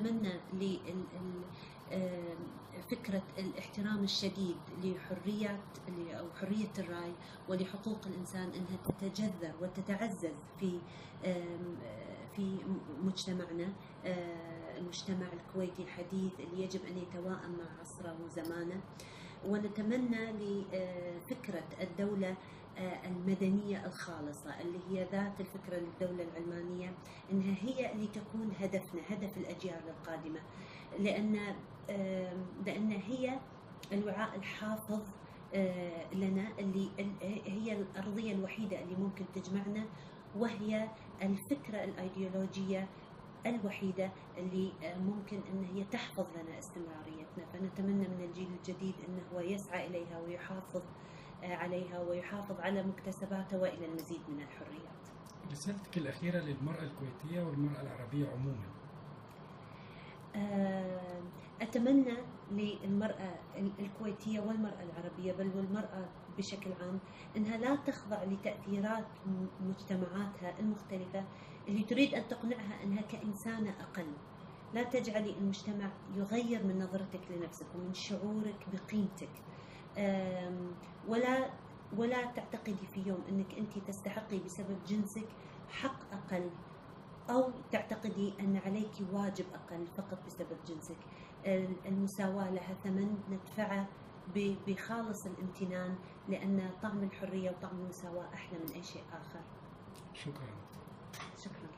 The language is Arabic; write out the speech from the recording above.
ونتمنى فكرة الاحترام الشديد لحرية أو حرية الرأي ولحقوق الإنسان أنها تتجذر وتتعزز في مجتمعنا، المجتمع الكويتي الحديث اللي يجب أن يتواءم مع عصره وزمانه. ونتمنى لفكرة الدولة المدنية الخالصة اللي هي ذات الفكرة للدولة العلمانية، إنها هي اللي تكون هدفنا، هدف الأجيال القادمة، لأن هي الوعاء الحافظ لنا، اللي هي الأرضية الوحيدة اللي ممكن تجمعنا، وهي الفكرة الأيديولوجية الوحيدة اللي ممكن أن هي تحفظ لنا استمراريتنا. فنتمنى من الجيل الجديد أنه هو يسعى إليها ويحافظ عليها ويحافظ على مكتسباتها وإلى المزيد من الحريات. رسالتك الأخيرة للمرأة الكويتية والمرأة العربية عموما؟ أتمنى للمرأة الكويتية والمرأة العربية بل والمرأة بشكل عام أنها لا تخضع لتأثيرات مجتمعاتها المختلفة اللي تريد أن تقنعها أنها كإنسانة أقل. لا تجعلي المجتمع يغير من نظرتك لنفسك ومن شعورك بقيمتك، ولا تعتقدي في يوم أنك أنت تستحقي بسبب جنسك حق أقل، أو تعتقدي أن عليك واجب أقل فقط بسبب جنسك. المساواة لها ثمن ندفعه بخالص الامتنان، لأن طعم الحرية وطعم المساواة أحلى من أي شيء آخر. شكرا. شكرا.